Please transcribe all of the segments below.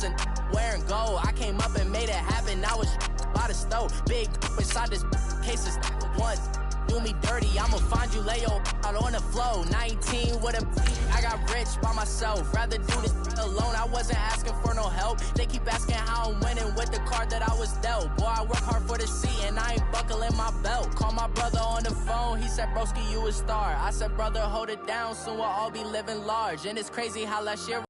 was a wearing gold. I came up and made it happen. I was by the stove. Big inside this cases once. Do me dirty, I'ma find you, lay your out on the floor. 19 with a, I got rich by myself. Rather do this alone, I wasn't asking for no help. They keep asking how I'm winning with the card that I was dealt. Boy, I work hard for the seat and I ain't buckling my belt. Call my brother on the phone, he said, broski, you a star. I said, brother, hold it down, soon we'll all be living large. And it's crazy how last year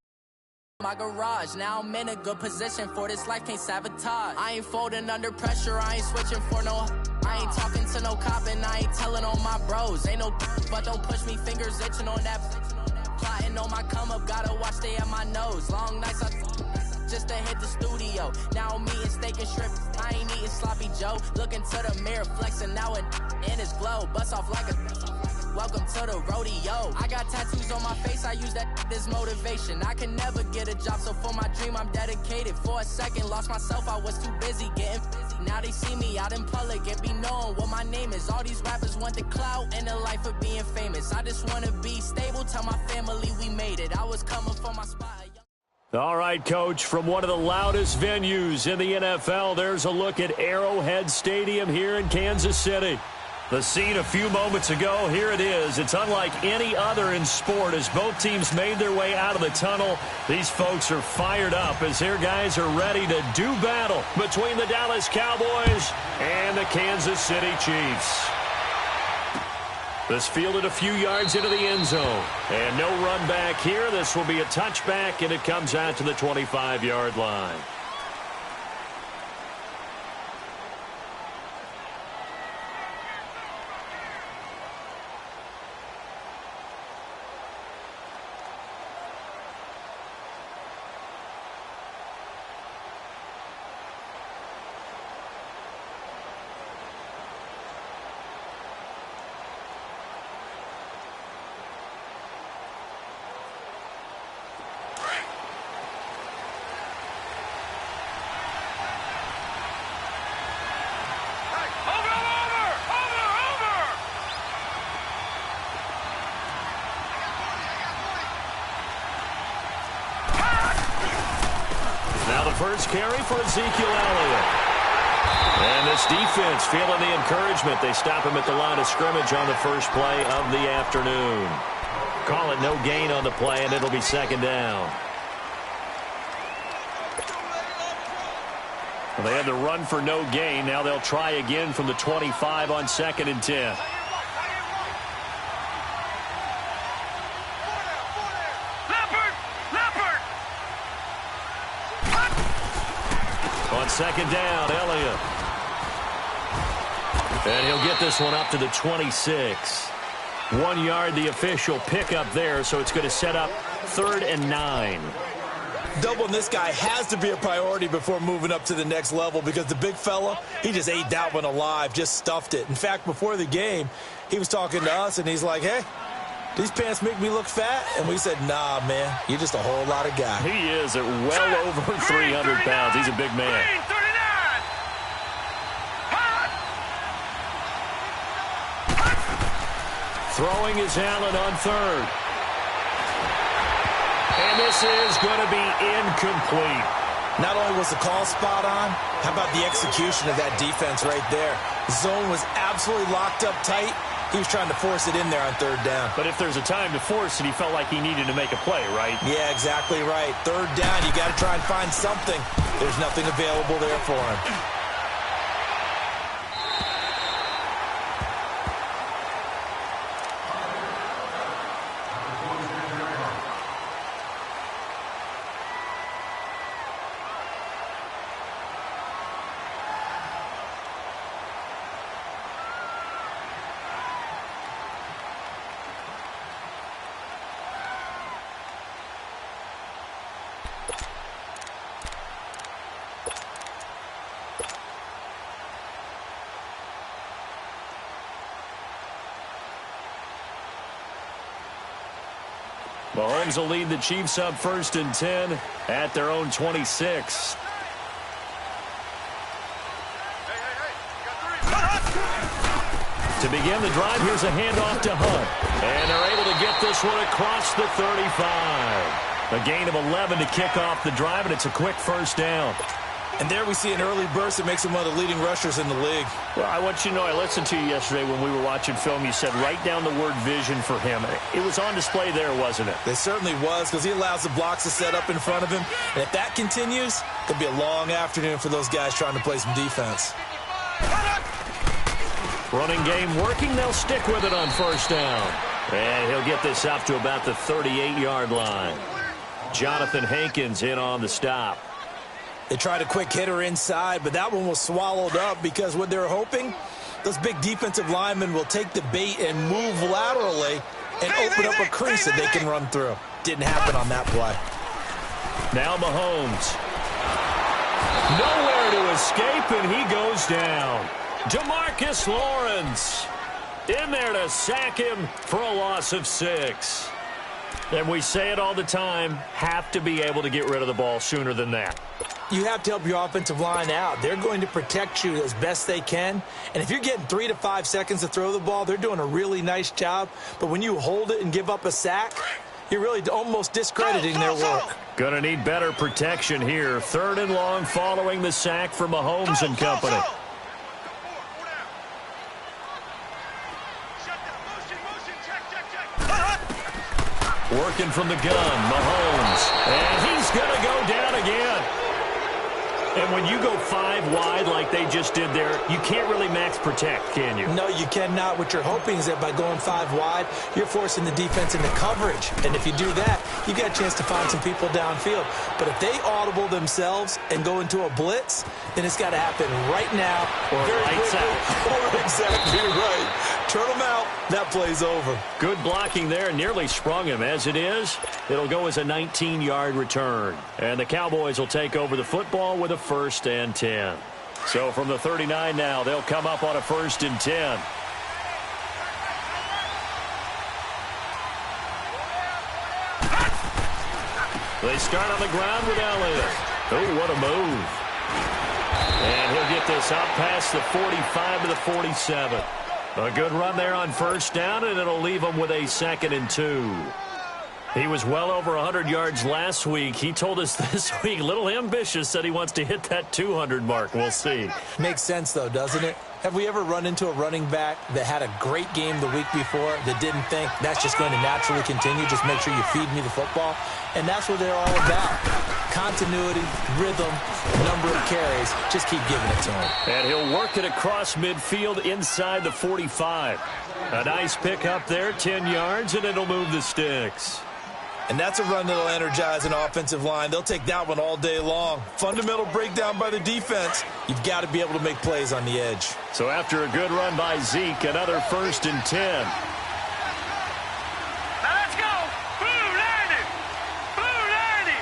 my garage, now I'm in a good position for this life, can't sabotage. I ain't folding under pressure, I ain't switching for no. I ain't talking to no cop and I ain't telling on my bros. Ain't no but don't push me, fingers itching on that. Plotting on my come up, gotta watch stay at my nose. Long nights I just to hit the studio. Now I'm eating steak and shrimp, I ain't eating sloppy Joe. Looking to the mirror, flexing now and in his glow. Bust off like a welcome to the rodeo. I got tattoos on my face, I use that as motivation. I can never get a job, so for my dream I'm dedicated. For a second, lost myself, I was too busy getting busy. Now they see me out in public and be knowing what my name is. All these rappers want the clout and the life of being famous. I just wanna be stable, tell my family we made it. I was coming for my spot. All right, Coach, from one of the loudest venues in the NFL, there's a look at Arrowhead Stadium here in Kansas City. The scene a few moments ago, here it is. It's unlike any other in sport as both teams made their way out of the tunnel. These folks are fired up as their guys are ready to do battle between the Dallas Cowboys and the Kansas City Chiefs. This fielded a few yards into the end zone. And no run back here. This will be a touchback, and it comes out to the 25-yard line. First carry for Ezekiel Elliott. And this defense feeling the encouragement. They stop him at the line of scrimmage on the first play of the afternoon. Call it no gain on the play, and it'll be second down. Well, they had the run for no gain. Now they'll try again from the 25 on 2nd and 10. On second down, Elliott. And he'll get this one up to the 26. 1 yard, the official pickup there, so it's going to set up 3rd and 9. Doubling this guy has to be a priority before moving up to the next level because the big fella, he just ate that one alive, just stuffed it. In fact, before the game, he was talking to us, and he's like, hey, these pants make me look fat? And we said, nah, man, you're just a whole lot of guy. He is at well over 300 pounds. He's a big man. Throwing is Allen on 3rd. And this is going to be incomplete. Not only was the call spot on, how about the execution of that defense right there? The zone was absolutely locked up tight. He was trying to force it in there on 3rd down. But if there's a time to force it, he felt like he needed to make a play, right? Yeah, exactly right. 3rd down, you got to try and find something. There's nothing available there for him. Mahomes will lead the Chiefs up 1st and 10 at their own 26. To begin the drive, here's a handoff to Hunt. And they're able to get this one across the 35. A gain of 11 to kick off the drive, and it's a quick first down. And there we see an early burst that makes him one of the leading rushers in the league. Well, I want you to know, I listened to you yesterday when we were watching film. You said write down the word vision for him. It was on display there, wasn't it? It certainly was, because he allows the blocks to set up in front of him. And if that continues, it could be a long afternoon for those guys trying to play some defense. Running game working. They'll stick with it on first down. And he'll get this up to about the 38-yard line. Jonathan Hankins in on the stop. They tried a quick hitter inside, but that one was swallowed up because what they're hoping, those big defensive linemen will take the bait and move laterally and open up a crease that they can run through. Didn't happen on that play. Now Mahomes. Nowhere to escape, and he goes down. DeMarcus Lawrence in there to sack him for a loss of 6. And we say it all the time, have to be able to get rid of the ball sooner than that. You have to help your offensive line out. They're going to protect you as best they can. And if you're getting 3 to 5 seconds to throw the ball, they're doing a really nice job. But when you hold it and give up a sack, you're really almost discrediting their work. Going to need better protection here. 3rd and long following the sack for Mahomes and company. Working from the gun, Mahomes. And he's going to go down again. And when you go 5 wide like they just did there, you can't really max protect, can you? No, you cannot. What you're hoping is that by going 5 wide, you're forcing the defense into coverage. And if you do that, you got a chance to find some people downfield. But if they audible themselves and go into a blitz, then it's got to happen right now. Or lights out. Or exactly right. Turn them out. That play's over. Good blocking there. Nearly sprung him. As it is, it'll go as a 19-yard return. And the Cowboys will take over the football with a 1st and 10. So from the 39 now, they'll come up on a 1st and 10. They start on the ground with Elliott. Oh, what a move. And he'll get this up past the 45 to the 47. A good run there on 1st down, and it'll leave him with a 2nd and 2. He was well over 100 yards last week. He told us this week, a little ambitious, said he wants to hit that 200 mark. We'll see. Makes sense, though, doesn't it? Have we ever run into a running back that had a great game the week before that didn't think that's just going to naturally continue? Just make sure you feed me the football. And that's what they're all about. Continuity, rhythm, number of carries. Just keep giving it to him. And he'll work it across midfield inside the 45. A nice pick up there, 10 yards, and it'll move the sticks. And that's a run that'll energize an offensive line. They'll take that one all day long. Fundamental breakdown by the defense. You've got to be able to make plays on the edge. So after a good run by Zeke, another 1st and 10. Now let's go. Boo, Landy. Boo, Landy.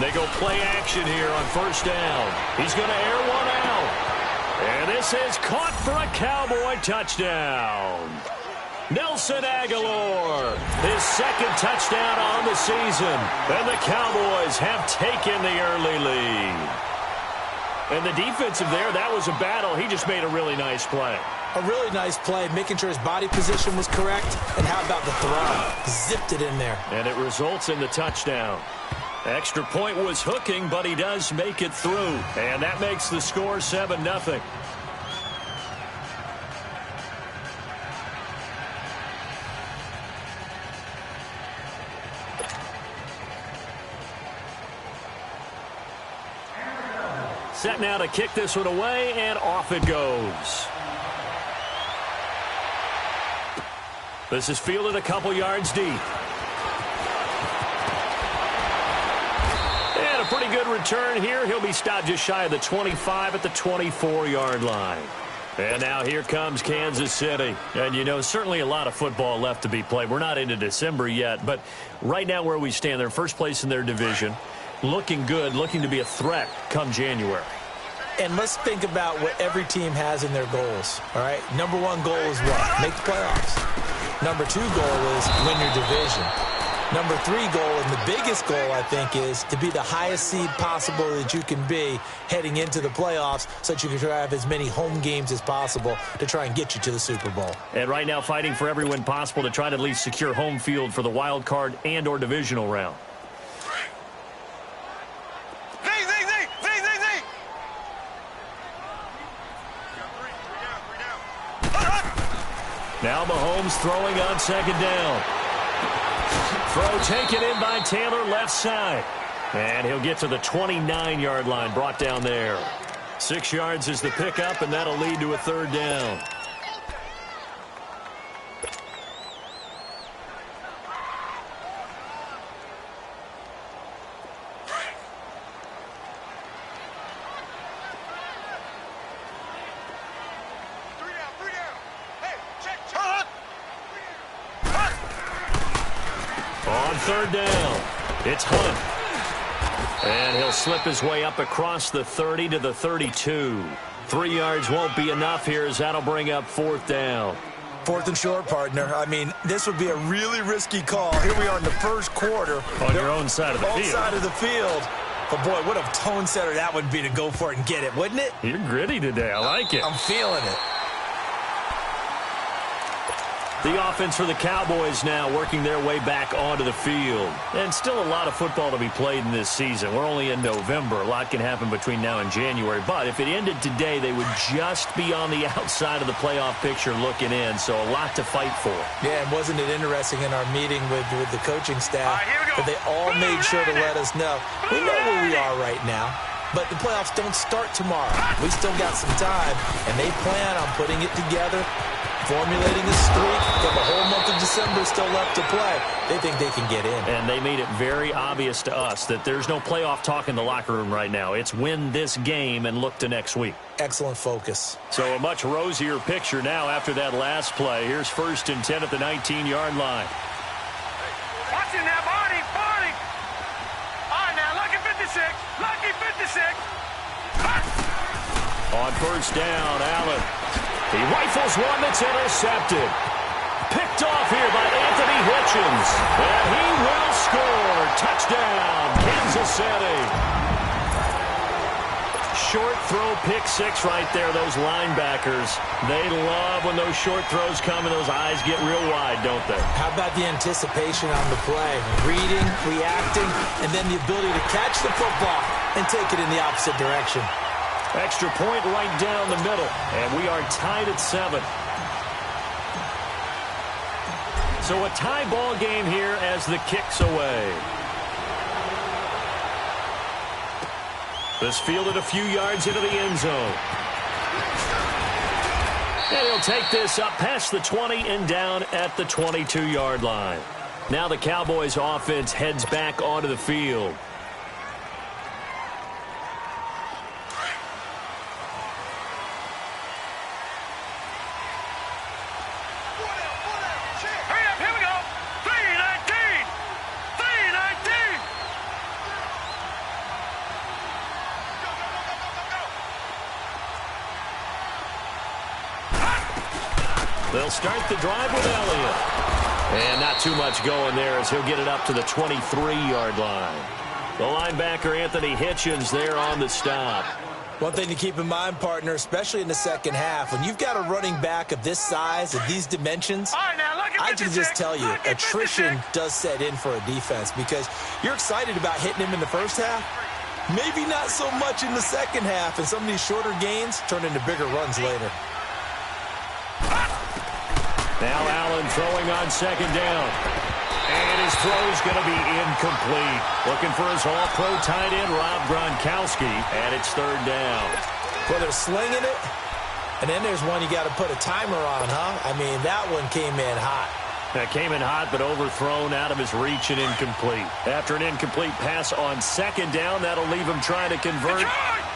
They go play action here on 1st down. He's going to air one out. And this is caught for a Cowboy touchdown. Nelson Aguilar, his 2nd touchdown on the season. And the Cowboys have taken the early lead. And the defensive there, that was a battle. He just made a really nice play. A really nice play, making sure his body position was correct. And how about the throw? Zipped it in there. And it results in the touchdown. Extra point was hooking, but he does make it through. And that makes the score 7-0. Set now to kick this one away, and off it goes. This is fielded a couple yards deep. And a pretty good return here. He'll be stopped just shy of the 25 at the 24-yard line. And now here comes Kansas City. And, you know, certainly a lot of football left to be played. We're not into December yet, but right now where we stand, they're first place in their division. Looking good, looking to be a threat come January. And let's think about what every team has in their goals, all right? Number 1 goal is what? Make the playoffs. Number 2 goal is win your division. Number 3 goal, and the biggest goal, I think, is to be the highest seed possible that you can be heading into the playoffs so that you can try to have as many home games as possible to try and get you to the Super Bowl. And right now fighting for every win possible to try to at least secure home field for the wild card and or divisional round. Now Mahomes throwing on second down. Throw taken in by Taylor left side. And he'll get to the 29-yard line, brought down there. 6 yards is the pickup, and that'll lead to a third down. Third down. It's Hunt. And he'll slip his way up across the 30 to the 32. 3 yards won't be enough here as that'll bring up fourth down. Fourth and short, partner. I mean, this would be a really risky call. Here we are in the first quarter. On your own side of the field. Own side of the field. But, boy, what a tone setter that would be to go for it and get it, wouldn't it? You're gritty today. I like it. I'm feeling it. The offense for the Cowboys now working their way back onto the field. And still a lot of football to be played in this season. We're only in November. A lot can happen between now and January. But if it ended today, they would just be on the outside of the playoff picture looking in. So a lot to fight for. Yeah, and wasn't it interesting in our meeting with the coaching staff that they all made sure to let us know. We know where we are right now. But the playoffs don't start tomorrow. We still got some time, and they plan on putting it together, formulating a streak. Got the whole month of December still left to play. They think they can get in. And they made it very obvious to us that there's no playoff talk in the locker room right now. It's win this game and look to next week. Excellent focus. So a much rosier picture now after that last play. Here's 1st and 10 at the 19-yard line. Watching that, Barney. All right, now, lucky 56. Lucky 56. On first down, Allen. He rifles one that's intercepted. Picked off here by Anthony Hitchens. And he will score. Touchdown, Kansas City. Short throw, pick six right there, those linebackers. They love when those short throws come and those eyes get real wide, don't they? How about the anticipation on the play? Reading, reacting, and then the ability to catch the football and take it in the opposite direction. Extra point right down the middle, and we are tied at 7. So a tie ball game here as the kick's away. This fielded a few yards into the end zone. And he'll take this up past the 20 and down at the 22-yard line. Now the Cowboys offense heads back onto the field. They'll start the drive with Elliott. And not too much going there as he'll get it up to the 23-yard line. The linebacker, Anthony Hitchens, there on the stop. One thing to keep in mind, partner, especially in the second half, when you've got a running back of this size, of these dimensions, I can just tell you, attrition does set in for a defense because you're excited about hitting him in the first half. Maybe not so much in the second half, and some of these shorter gains turn into bigger runs later. Now Allen throwing on second down. And his throw's going to be incomplete. Looking for his all-pro tight end, Rob Gronkowski, and it's third down. Well, they're slinging it, and then there's one you got to put a timer on, huh? I mean, that one came in hot. That came in hot, but overthrown, out of his reach and incomplete. After an incomplete pass on second down, that'll leave him trying to convert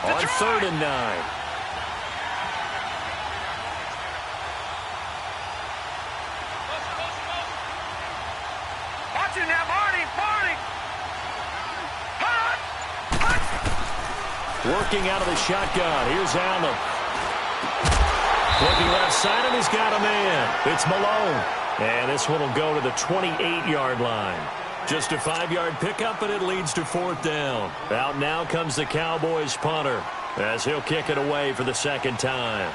on 3rd and 9. Working out of the shotgun. Here's Allen. Looking left side, and he's got a man. It's Malone. And this one will go to the 28-yard line. Just a 5-yard pickup, and it leads to 4th down. Out now comes the Cowboys punter as he'll kick it away for the second time.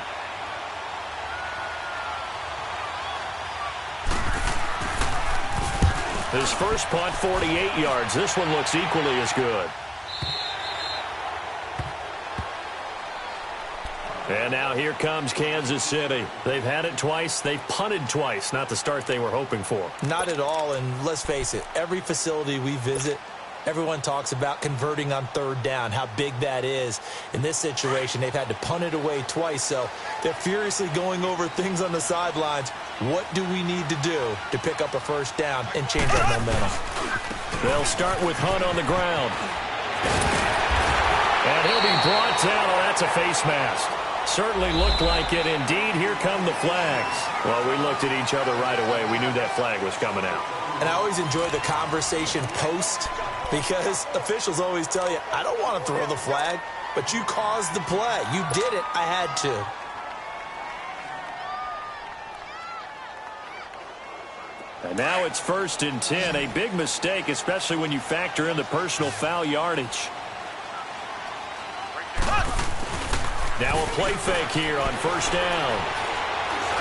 His first punt, 48 yards. This one looks equally as good. And now here comes Kansas City. They've had it twice. They've punted twice. Not the start they were hoping for. Not at all, and let's face it, every facility we visit, everyone talks about converting on 3rd down, how big that is. In this situation, they've had to punt it away twice, so they're furiously going over things on the sidelines. What do we need to do to pick up a 1st down and change our momentum? They'll start with Hunt on the ground. And he'll be brought down. Oh, that's a face mask. Certainly looked like it. Indeed, here come the flags. Well, we looked at each other right away. We knew that flag was coming out. And I always enjoy the conversation post because officials always tell you, I don't want to throw the flag, but you caused the play. You did it. I had to. And now it's 1st and 10. A big mistake, especially when you factor in the personal foul yardage. Now a play fake here on 1st down.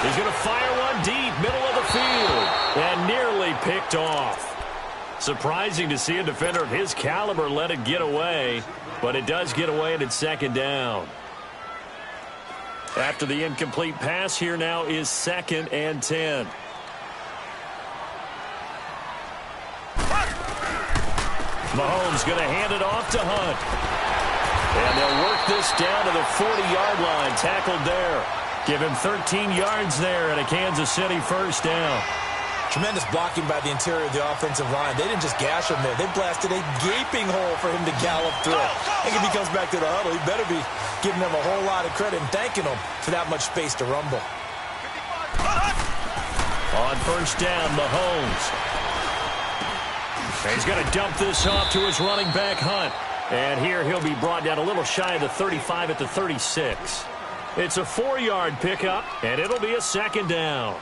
He's going to fire one deep, middle of the field, and nearly picked off. Surprising to see a defender of his caliber let it get away, but it does get away and it's 2nd down. After the incomplete pass, here now is 2nd and 10. Mahomes going to hand it off to Hunt. And they'll work this down to the 40-yard line. Tackled there. Give him 13 yards there and a Kansas City 1st down. Tremendous blocking by the interior of the offensive line. They didn't just gash him there. They blasted a gaping hole for him to gallop through. I think if he comes back to the huddle, he better be giving them a whole lot of credit and thanking them for that much space to rumble. On 1st down, Mahomes. And he's going to dump this off to his running back, Hunt. And here he'll be brought down a little shy of the 35 at the 36. It's a 4-yard pickup, and it'll be a 2nd down.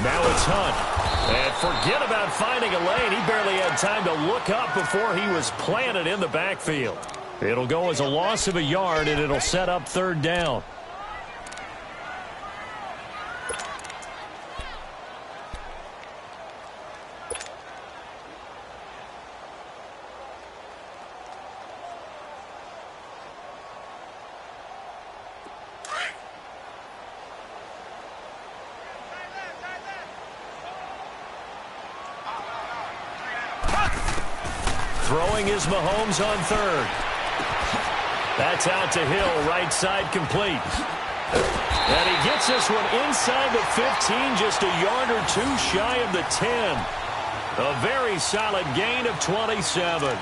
Now it's Hunt. And forget about finding a lane. He barely had time to look up before he was planted in the backfield. It'll go as a loss of a yard, and it'll set up 3rd down. Throwing is Mahomes on 3rd. That's out to Hill, right side complete. And he gets this one inside the 15, just a yard or two shy of the 10. A very solid gain of 27.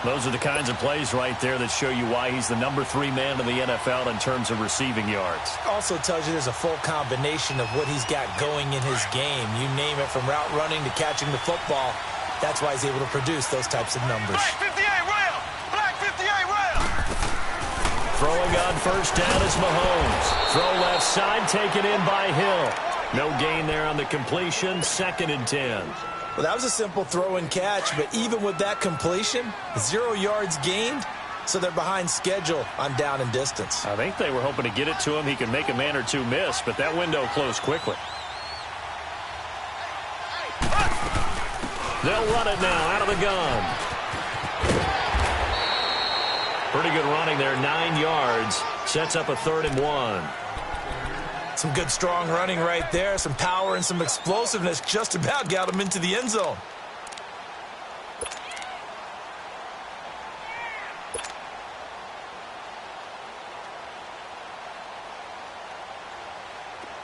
Those are the kinds of plays right there that show you why he's the number 3 man in the NFL in terms of receiving yards. Also tells you there's a full combination of what he's got going in his game. You name it, from route running to catching the football. That's why he's able to produce those types of numbers. Black 58 rail! Black 58 rail! Throwing on 1st down is Mahomes. Throw left side, taken in by Hill. No gain there on the completion, 2nd and 10. Well, that was a simple throw and catch, but even with that completion, 0 yards gained, so they're behind schedule on down and distance. I think they were hoping to get it to him. He could make a man or two miss, but that window closed quickly. They'll run it now out of the gun. Pretty good running there, 9 yards. Sets up a 3rd and 1. Some good, strong running right there. Some power and some explosiveness just about got him into the end zone.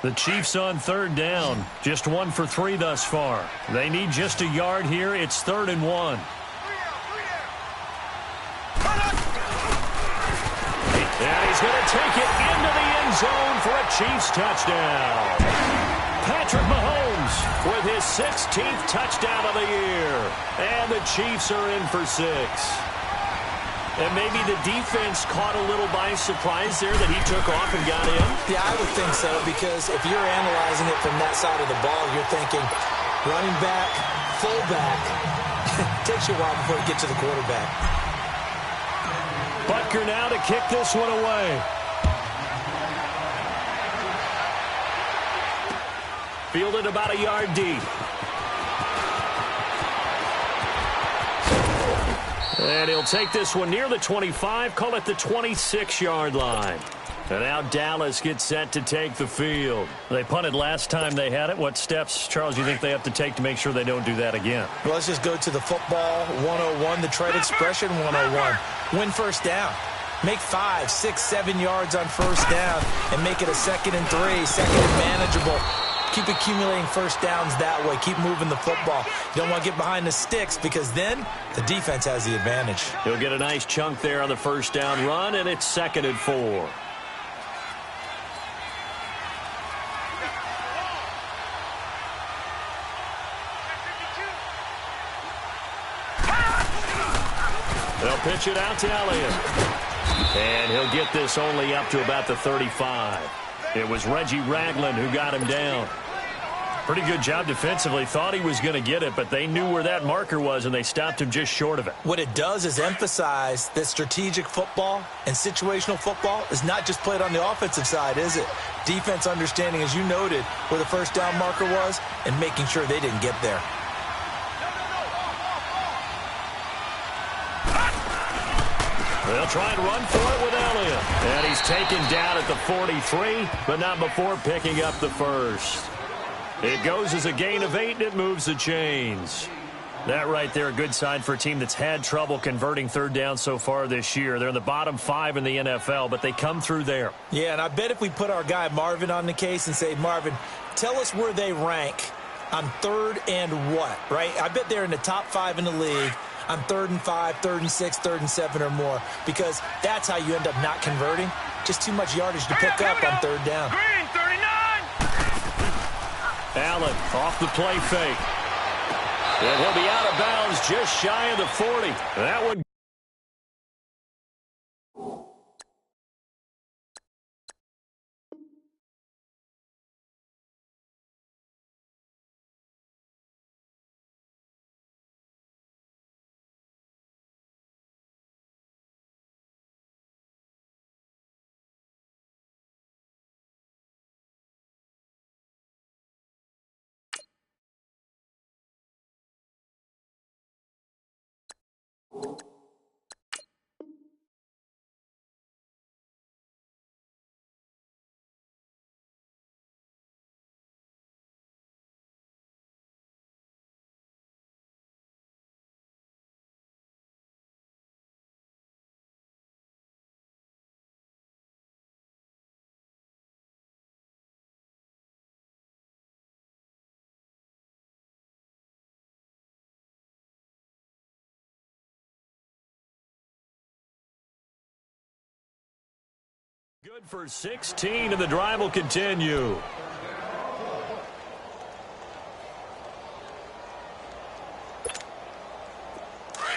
The Chiefs on 3rd down. Just 1 for 3 thus far. They need just a yard here. It's 3rd and 1. And he's going to take it into the end zone for a Chiefs touchdown. Patrick Mahomes with his 16th touchdown of the year. And the Chiefs are in for 6. And maybe the defense caught a little by surprise there that he took off and got in? Yeah, I would think so, because if you're analyzing it from that side of the ball, you're thinking running back, fullback. It takes you a while before you get to the quarterback. Butker now to kick this one away. Fielded about a yard deep. And he'll take this one near the 25, call it the 26-yard line. And now Dallas gets set to take the field. They punted last time they had it. What steps, Charles, do you think they have to take to make sure they don't do that again? Well, let's just go to the football 101, the trade expression 101. Win first down. Make 5, 6, 7 yards on first down and make it a 2nd and 3, 2nd and manageable. Keep accumulating first downs that way. Keep moving the football. You don't want to get behind the sticks, because then the defense has the advantage. He'll get a nice chunk there on the first down run, and it's 2nd and 4. They'll pitch it out to Elliott. And he'll get this only up to about the 35. It was Reggie Ragland who got him down. Pretty good job defensively. Thought he was going to get it, but they knew where that marker was, and they stopped him just short of it. What it does is emphasize that strategic football and situational football is not just played on the offensive side, is it? Defense understanding, as you noted, where the first down marker was and making sure they didn't get there. They'll try and run for it with Elliott. And he's taken down at the 43, but not before picking up the first. It goes as a gain of 8, and it moves the chains. That right there, a good sign for a team that's had trouble converting third down so far this year. They're in the bottom 5 in the NFL, but they come through there. Yeah, and I bet if we put our guy Marvin on the case and say, Marvin, tell us where they rank on 3rd and what, right? I bet they're in the top 5 in the league on 3rd and 5, 3rd and 6, 3rd and 7 or more, because that's how you end up not converting. Just too much yardage to pick up on 3rd down. Green, 39. Allen off the play fake. And he'll be out of bounds just shy of the 40. That one. Good for 16, and the drive will continue.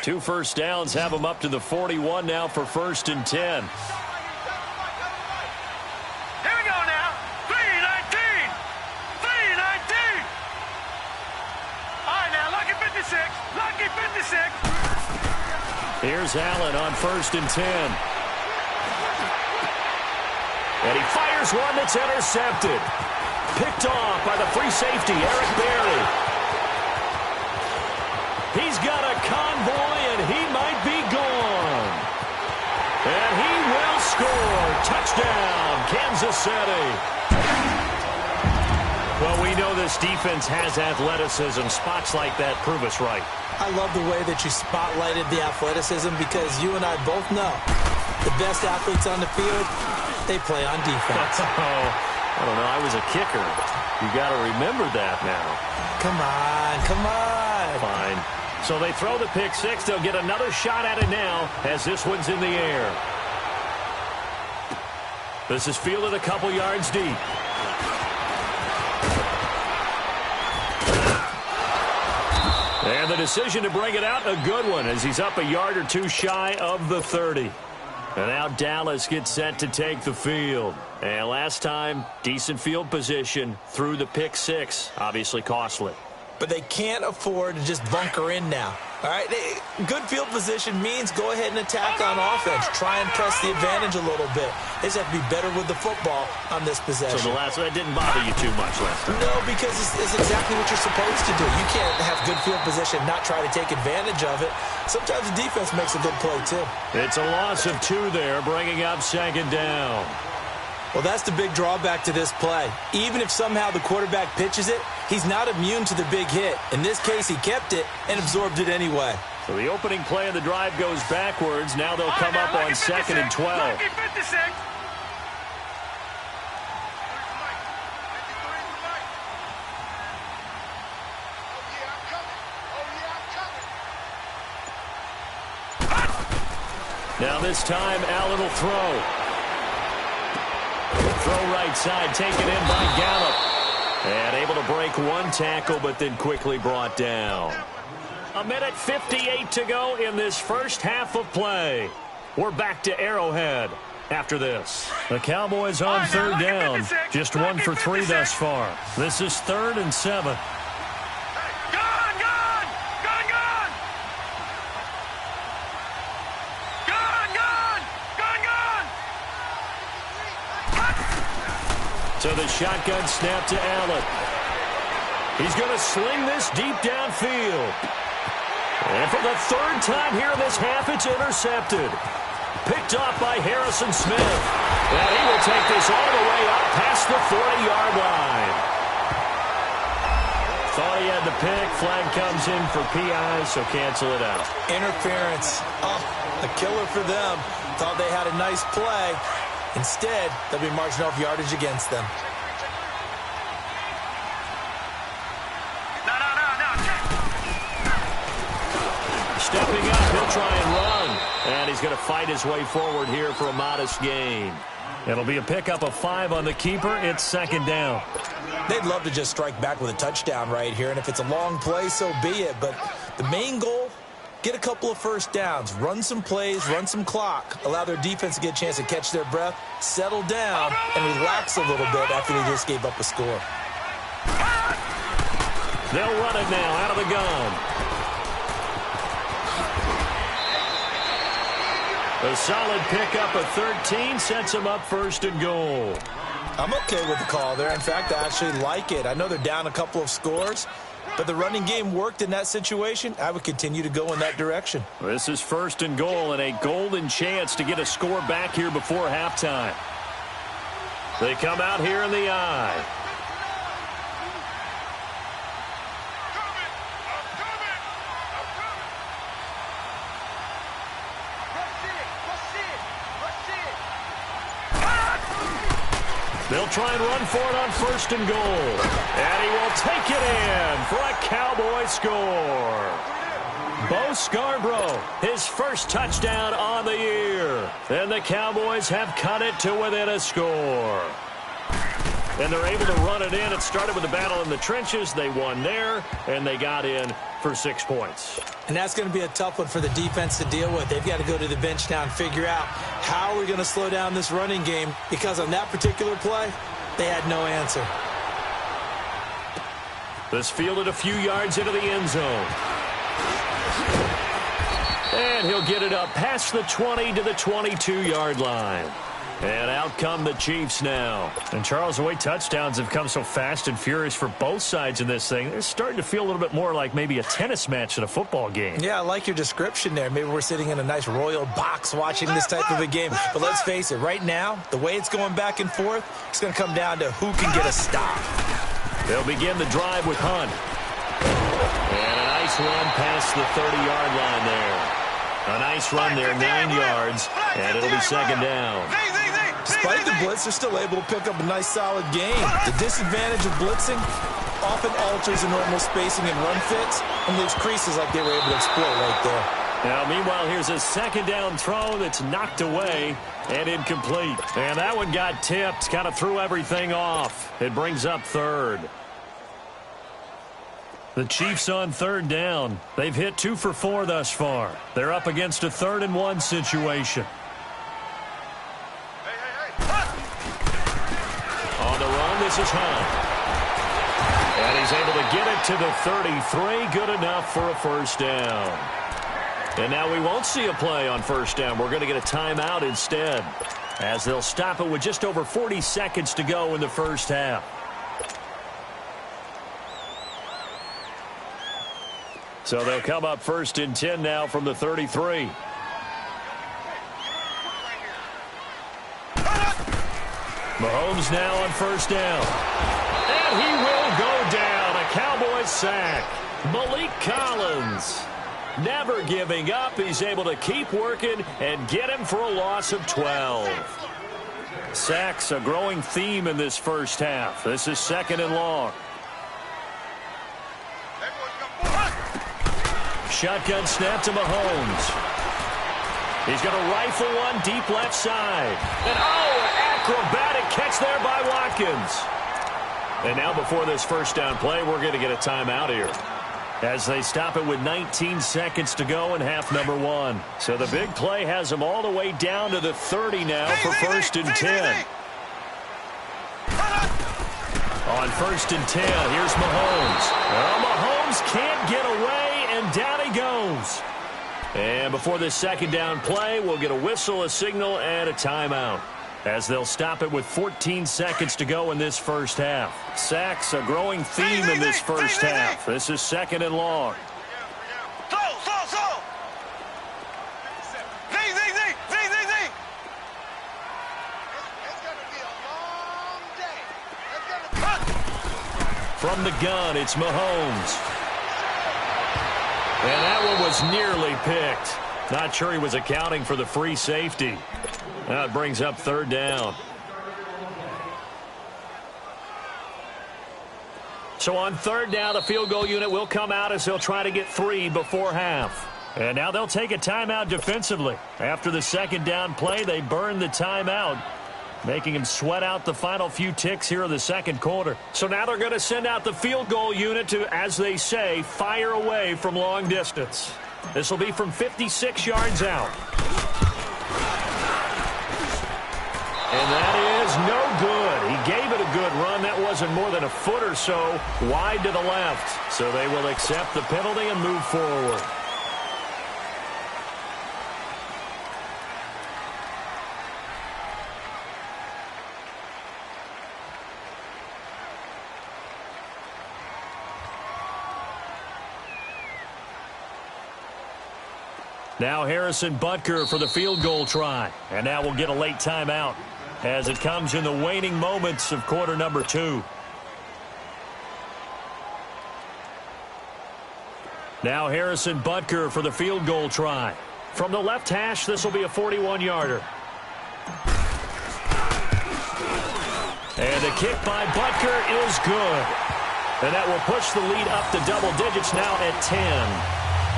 Two first downs have them up to the 41 now for 1st and 10. Here we go now. 3-19. 3-19. All right, now, lucky 56. Lucky 56. Here's Allen on 1st and 10. And he fires one that's intercepted. Picked off by the free safety, Eric Berry. He's got a convoy, and he might be gone. And he will score. Touchdown, Kansas City. Well, we know this defense has athleticism. Spots like that prove us right. I love the way that you spotlighted the athleticism, because you and I both know the best athletes on the field, they play on defense. I don't know. I was a kicker. You got to remember that now. Come on, come on. Fine. So they throw the pick six. They'll get another shot at it now as this one's in the air. This is fielded a couple yards deep. And the decision to bring it out, a good one, as he's up a yard or two shy of the 30. And now Dallas gets set to take the field. And last time, decent field position through the pick six. Obviously costly. But they can't afford to just bunker in now. All right, good field position means go ahead and attack on offense. Try and press the advantage a little bit. They just have to be better with the football on this possession. So the last one didn't bother you too much last time? No, because it's exactly what you're supposed to do. You can't have good field position, not try to take advantage of it. Sometimes the defense makes a good play, too. It's a loss of 2 there, bringing up second down. Well, that's the big drawback to this play. Even if somehow the quarterback pitches it, he's not immune to the big hit. In this case, he kept it and absorbed it anyway. So the opening play of the drive goes backwards. Now they'll come up on 2nd and 12. Now this time, Allen will throw. Throw right side, taken in by Gallup. And able to break one tackle, but then quickly brought down. 1:58 to go in this first half of play. We're back to Arrowhead after this. The Cowboys on third down. Just 1 for 3 thus far. This is 3rd and 7. So the shotgun snap to Allen. He's going to sling this deep downfield. And for the 3rd time here in this half, it's intercepted. Picked off by Harrison Smith. And he will take this all the way up past the 40-yard line. Thought he had the pick. Flag comes in for PI, so cancel it out. Interference. Oh, a killer for them. Thought they had a nice play. Instead, they'll be marching off yardage against them. Stepping up, he'll try and run. And he's going to fight his way forward here for a modest gain. It'll be a pickup of 5 on the keeper. It's 2nd down. They'd love to just strike back with a touchdown right here. And if it's a long play, so be it. But the main goal, get a couple of first downs, run some plays, run some clock, allow their defense to get a chance to catch their breath, settle down, and relax a little bit after they just gave up a score. They'll run it now out of the gun. A solid pickup of 13 sets them up 1st and goal. I'm okay with the call there. In fact, I actually like it. I know they're down a couple of scores, but the running game worked in that situation. I would continue to go in that direction. This is 1st and goal and a golden chance to get a score back here before halftime. They come out here in the I. They'll try and run for it on 1st and goal. And he will take it in for a Cowboy score. Bo Scarborough, his first touchdown on the year. And the Cowboys have cut it to within a score. And they're able to run it in. It started with a battle in the trenches. They won there, and they got in for 6 points. And that's going to be a tough one for the defense to deal with. They've got to go to the bench now and figure out how are we going to slow down this running game, because on that particular play, they had no answer. This fielded a few yards into the end zone. And he'll get it up past the 20 to the 22-yard line. And out come the Chiefs now. And, Charles, the way touchdowns have come so fast and furious for both sides in this thing, it's starting to feel a little bit more like maybe a tennis match than a football game. Yeah, I like your description there. Maybe we're sitting in a nice royal box watching this type of a game. But let's face it, right now, the way it's going back and forth, it's going to come down to who can get a stop. They'll begin the drive with Hunt. And a nice run past the 30-yard line there. A nice run there, 9 yards, and it'll be 2nd down. Despite the blitz, they're still able to pick up a nice, solid gain. The disadvantage of blitzing often alters the normal spacing and run fits and leaves creases like they were able to exploit right there. Now, meanwhile, here's a 2nd down throw that's knocked away and incomplete. And that one got tipped, kind of threw everything off. It brings up 3rd. The Chiefs on third down. They've hit 2 for 4 thus far. They're up against a 3rd and 1 situation. On the run, this is Hunt. And he's able to get it to the 33. Good enough for a first down. And now we won't see a play on first down. We're going to get a timeout instead, as they'll stop it with just over 40 seconds to go in the first half. So they'll come up 1st and 10 now from the 33. Mahomes now on first down. And he will go down. A Cowboys sack. Malik Collins, never giving up. He's able to keep working and get him for a loss of 12. Sacks a growing theme in this first half. This is 2nd and long. Shotgun snap to Mahomes. He's going to rifle one deep left side. And acrobatic catch there by Watkins. And now before this first down play, we're going to get a timeout here, as they stop it with 19 seconds to go in half number 1. So the big play has them all the way down to the 30 now for 1st and 10. On 1st and 10, here's Mahomes. Well, Mahomes can't get away, and down he goes. And before this second down play, we'll get a whistle, a signal, and a timeout, as they'll stop it with 14 seconds to go in this first half. Sacks a growing theme in this first half. This is 2nd and long. From the gun, it's Mahomes. And that one was nearly picked. Not sure he was accounting for the free safety. Now it brings up 3rd down. So on 3rd down, the field goal unit will come out as they'll try to get 3 before half. And now they'll take a timeout defensively. After the 2nd down play, they burn the timeout, making him sweat out the final few ticks here in the 2nd quarter. So now they're going to send out the field goal unit to, as they say, fire away from long distance. This will be from 56 yards out. And that is no good. He gave it a good run. That wasn't more than a foot or so wide to the left. So they will accept the penalty and move forward. Now Harrison Butker for the field goal try. And now we'll get a late timeout as it comes in the waning moments of quarter number 2. Now Harrison Butker for the field goal try. From the left hash, this will be a 41-yarder. And the kick by Butker is good. And that will push the lead up to double digits now at 10.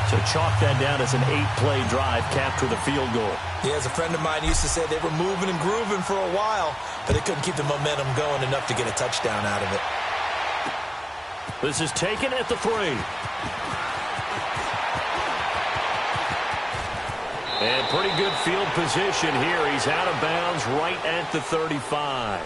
So chalk that down as an 8-play drive, capture the field goal. Yeah, as a friend of mine used to say, they were moving and grooving for a while, but they couldn't keep the momentum going enough to get a touchdown out of it. This is taken at the 3. And pretty good field position here. He's out of bounds right at the 35.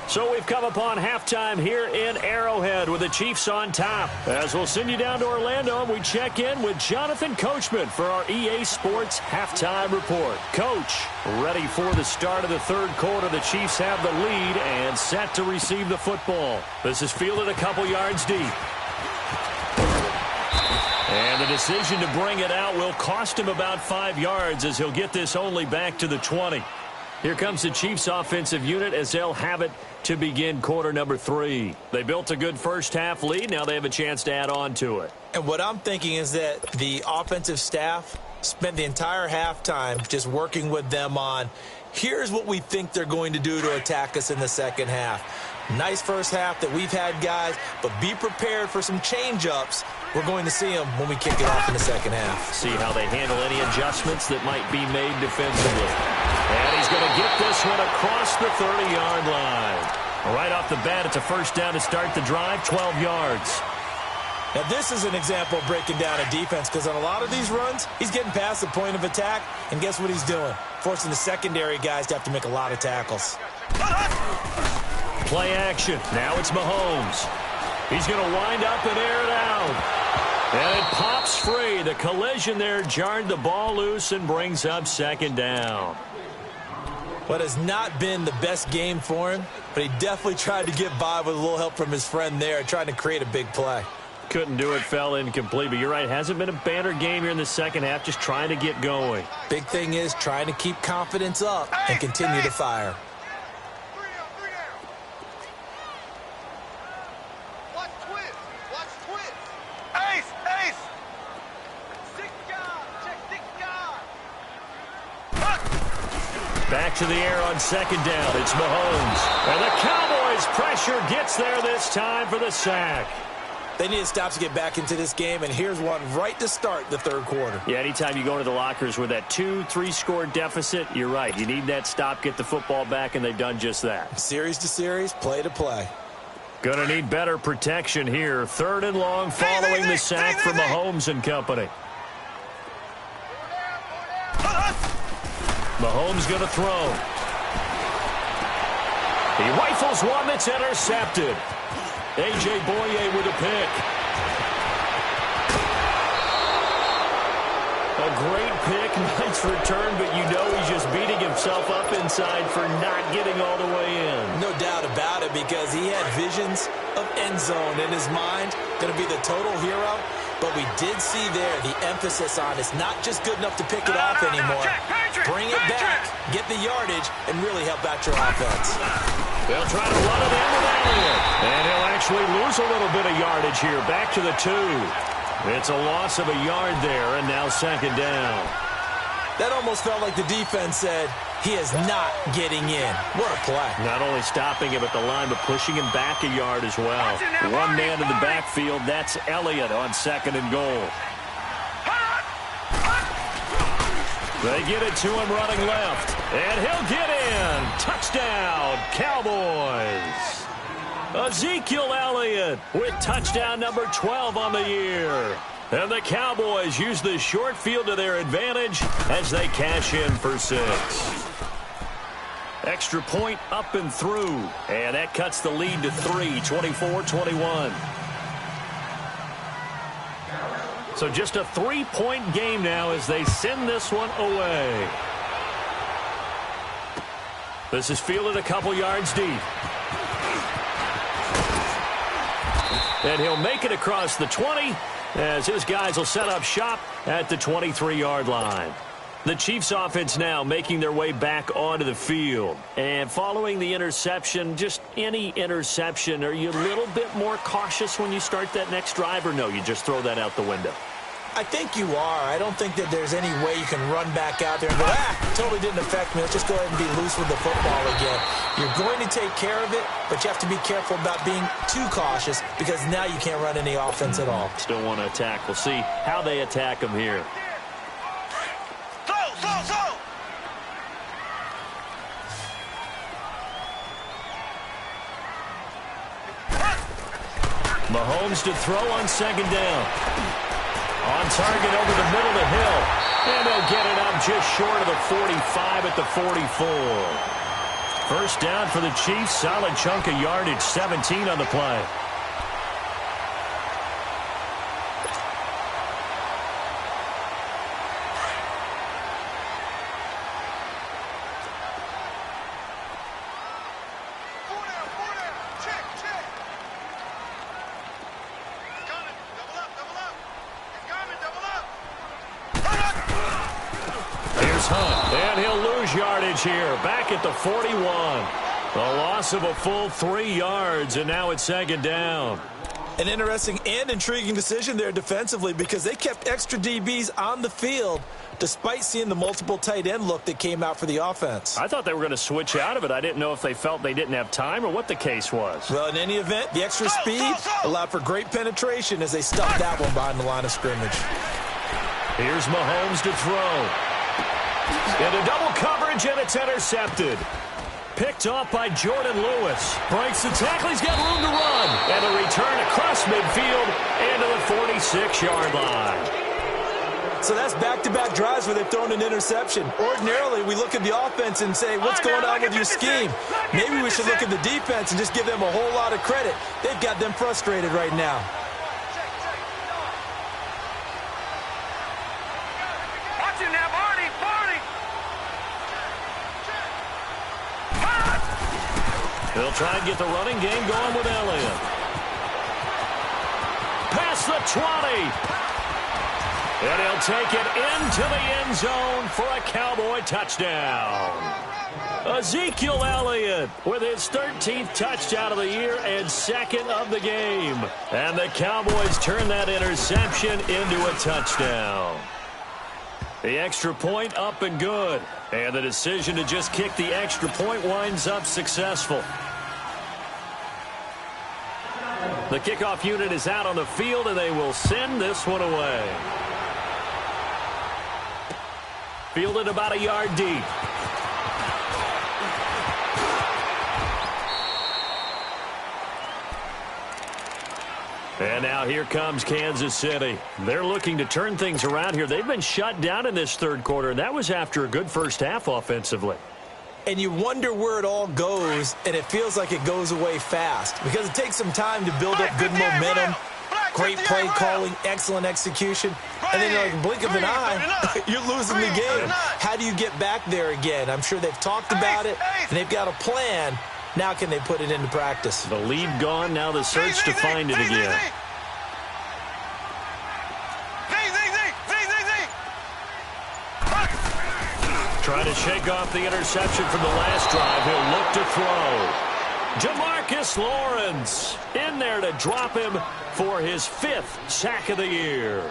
So we've come upon halftime here in Arrowhead with the Chiefs on top. As we'll send you down to Orlando, and we check in with Jonathan Coachman for our EA Sports Halftime Report. Coach, ready for the start of the 3rd quarter. The Chiefs have the lead and set to receive the football. This is fielded a couple yards deep. And the decision to bring it out will cost him about 5 yards, as he'll get this only back to the 20. Here comes the Chiefs offensive unit as they'll have it to begin quarter number 3. They built a good first half lead. Now they have a chance to add on to it. And what I'm thinking is that the offensive staff spent the entire halftime just working with them on, here's what we think they're going to do to attack us in the second half. Nice first half that we've had, guys, but be prepared for some change-ups. We're going to see them when we kick it off in the second half. See how they handle any adjustments that might be made defensively. And he's going to get this one across the 30-yard line. Right off the bat, it's a first down to start the drive, 12 yards. Now, this is an example of breaking down a defense because on a lot of these runs, he's getting past the point of attack, and guess what he's doing? Forcing the secondary guys to have to make a lot of tackles. Play action. Now it's Mahomes. He's going to wind up and air it out. And it pops free. The collision there jarred the ball loose and brings up second down. What has not been the best game for him, but he definitely tried to get by with a little help from his friend there, trying to create a big play. Couldn't do it, fell incomplete. But you're right, hasn't been a banner game here in the second half, just trying to get going. Big thing is trying to keep confidence up and continue to fire. Back to the air on second down. It's Mahomes. And the Cowboys pressure gets there this time for the sack. They need to stop to get back into this game, and here's one right to start the third quarter. Yeah, anytime you go into the lockers with that 2-3 score deficit, you're right. You need that stop, get the football back, and they've done just that. Series to series, play to play. Going to need better protection here. Third and long following the sack from Mahomes and company. Mahomes going to throw. He rifles one that's intercepted. A.J. Boye with a pick. A great pick, nice return, but you know he's just beating himself up inside for not getting all the way in. No doubt about it, because he had visions of end zone in his mind. Going to be the total hero. But we did see there the emphasis on it's not just good enough to pick it off anymore. Bring it back, get the yardage, and really help out your offense. They'll try to run it in with Elliott. And he'll actually lose a little bit of yardage here. Back to the 2. It's a loss of a yard there, and now second down. That almost felt like the defense said, he is not getting in. What a play. Not only stopping him at the line, but pushing him back a yard as well. One man in the backfield, that's Elliott on second and goal. They get it to him running left. And he'll get in. Touchdown, Cowboys. Ezekiel Elliott with touchdown number 12 on the year. And the Cowboys use the short field to their advantage as they cash in for 6. Extra point up and through. And that cuts the lead to 3, 24-21. So just a 3-point game now as they send this one away. This is fielded a couple yards deep. And he'll make it across the 20 as his guys will set up shop at the 23-yard line. The Chiefs offense now making their way back onto the field. And following the interception, just any interception, are you a little bit more cautious when you start that next drive, or no, you just throw that out the window? I think you are. I don't think that there's any way you can run back out there and go, totally didn't affect me. Let's just go ahead and be loose with the football again. You're going to take care of it, but you have to be careful about being too cautious because now you can't run any offense at all. Still want to attack. We'll see how they attack him here. Mahomes to throw on second down. On target over the middle to Hill. And they'll get it up just short of the 45 at the 44. First down for the Chiefs. Solid chunk of yardage. 17 on the play. And he'll lose yardage here. Back at the 41. A loss of a full 3 yards, and now it's second down. An interesting and intriguing decision there defensively because they kept extra DBs on the field despite seeing the multiple tight end look that came out for the offense. I thought they were going to switch out of it. I didn't know if they felt they didn't have time or what the case was. Well, in any event, the extra speed allowed for great penetration as they stuffed that one behind the line of scrimmage. Here's Mahomes to throw. Into double coverage, and it's intercepted. Picked off by Jordan Lewis. Breaks the tackle. He's got room to run. And a return across midfield into the 46-yard line. So that's back-to-back drives where they've thrown an interception. Ordinarily, we look at the offense and say, what's going on with your scheme? Maybe we should look at the defense and just give them a whole lot of credit. They've got them frustrated right now. Watching now, Barney. They'll try and get the running game going with Elliott. Past the 20. And he'll take it into the end zone for a Cowboy touchdown. Ezekiel Elliott with his 13th touchdown of the year and second of the game. And the Cowboys turn that interception into a touchdown. The extra point up and good. And the decision to just kick the extra point winds up successful. The kickoff unit is out on the field, and they will send this one away. Fielded about a yard deep. And now here comes Kansas City. They're looking to turn things around here. They've been shut down in this third quarter, and that was after a good first half offensively. And you wonder where it all goes, and it feels like it goes away fast because it takes some time to build up good momentum. Great play calling, excellent execution, and then like blink of an eye, you're losing the game. How do you get back there again? I'm sure they've talked about it, and they've got a plan. Now can they put it into practice? The lead gone, now the search to find it again. Trying to shake off the interception from the last drive. He'll look to throw. Jamarcus Lawrence in there to drop him for his 5th sack of the year.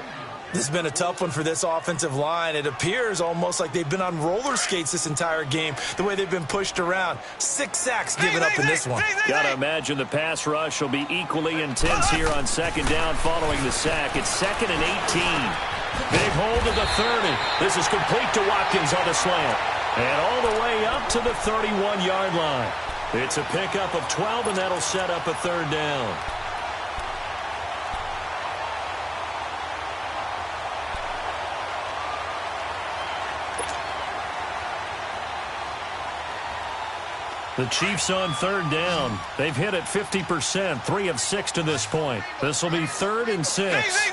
This has been a tough one for this offensive line. It appears almost like they've been on roller skates this entire game, the way they've been pushed around. 6 sacks given up in this one. Got to imagine the pass rush will be equally intense here on second down following the sack. It's 2nd and 18. Big hold of the 30. This is complete to Watkins on the slant. And all the way up to the 31-yard line. It's a pickup of 12, and that'll set up a third down. The Chiefs on third down. They've hit it 50%, 3 of 6 to this point. This will be 3rd and 6.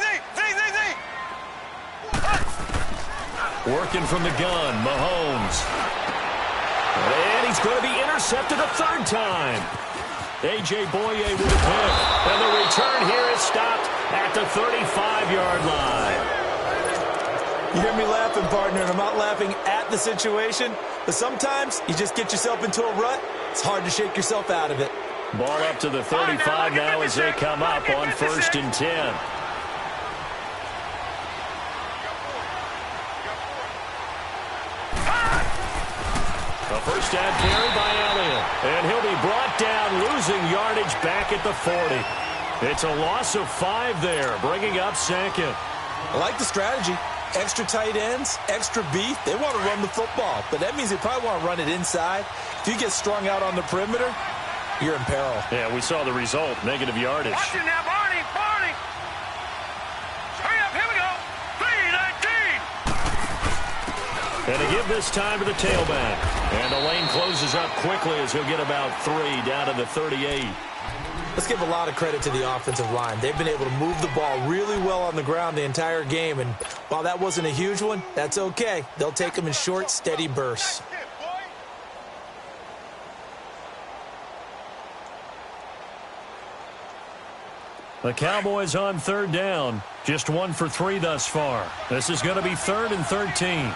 Working from the gun, Mahomes. And he's going to be intercepted a 3rd time. A.J. Boye with a pick. And the return here is stopped at the 35-yard line. You hear me laughing, partner, and I'm not laughing at the situation, but sometimes you just get yourself into a rut. It's hard to shake yourself out of it. Ball up to the 35 now as they come up on 1st and 10. A first down carry by Elliott. And he'll be brought down, losing yardage back at the 40. It's a loss of 5 there, bringing up 2nd. I like the strategy. Extra tight ends, extra beef. They want to run the football, but that means they probably want to run it inside. If you get strung out on the perimeter, you're in peril. Yeah, we saw the result, negative yardage. Watch it now, Barney. Hurry up, here we go. 3-19. And to give this time to the tailback. And the lane closes up quickly as he'll get about 3 down to the 38. Let's give a lot of credit to the offensive line. They've been able to move the ball really well on the ground the entire game, and while that wasn't a huge one, that's okay. They'll take them in short, steady bursts. The Cowboys on third down. Just 1 for 3 thus far. This is going to be 3rd and 13.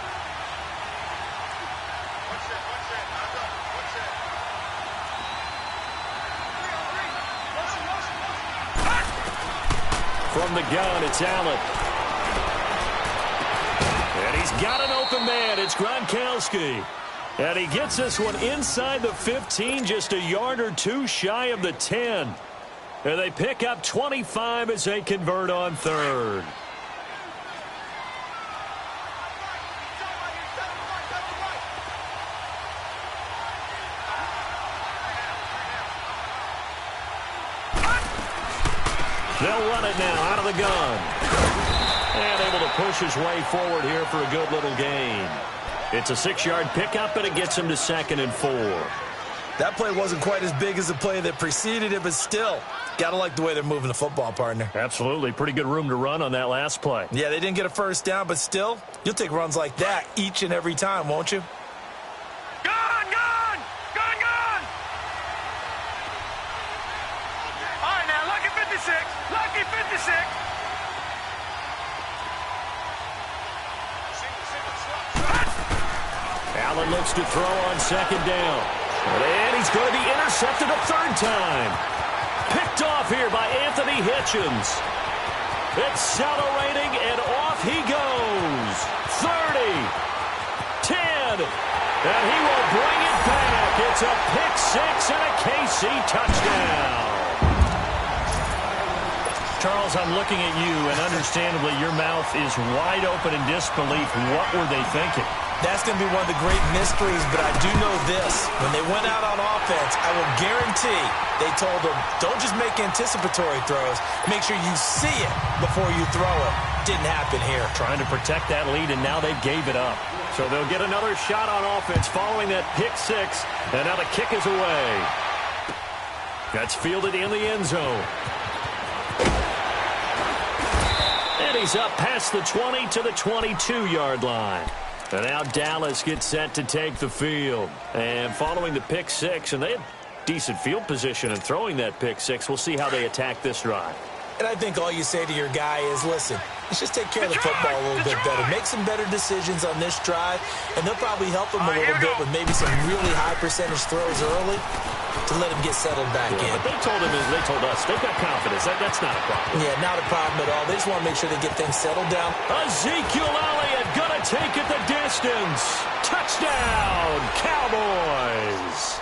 From the gun, it's Allen. And he's got an open man. It's Gronkowski. And he gets this one inside the 15, just a yard or 2 shy of the 10. And they pick up 25 as they convert on 3rd. They'll run it now out of the gun. And able to push his way forward here for a good little gain. It's a 6-yard pickup, and it gets him to 2nd and 4. That play wasn't quite as big as the play that preceded it, but still, got to like the way they're moving the football, partner. Absolutely. Pretty good room to run on that last play. Yeah, they didn't get a first down, but still, you'll take runs like that each and every time, won't you? Gone, gone! Gone, gone! All right, now, lucky 56. Lucky 56. Allen looks to throw on 2nd down. And he's going to be intercepted a 3rd time. Picked off here by Anthony Hitchens. Accelerating, and off he goes. 30, 10, and he will bring it back. It's a pick 6 and a KC touchdown. Charles, I'm looking at you, and understandably your mouth is wide open in disbelief. What were they thinking? That's going to be one of the great mysteries, but I do know this. When they went out on offense, I will guarantee they told them, don't just make anticipatory throws. Make sure you see it before you throw it. Didn't happen here. Trying to protect that lead, and now they gave it up. So they'll get another shot on offense following that pick 6, and now the kick is away. That's fielded in the end zone. And he's up past the 20 to the 22-yard line. And now Dallas gets set to take the field. And following the pick 6, and they had decent field position in throwing that pick 6. We'll see how they attack this drive. And I think all you say to your guy is, listen, let's just take care of the football a little bit better. Make some better decisions on this drive, and they'll probably help him a little bit with maybe some really high percentage throws early to let him get settled back in. But they told us, they've got confidence. That's not a problem. Yeah, not a problem at all. They just want to make sure they get things settled down. Ezekiel Elliott gonna take it the distance. Touchdown, Cowboys.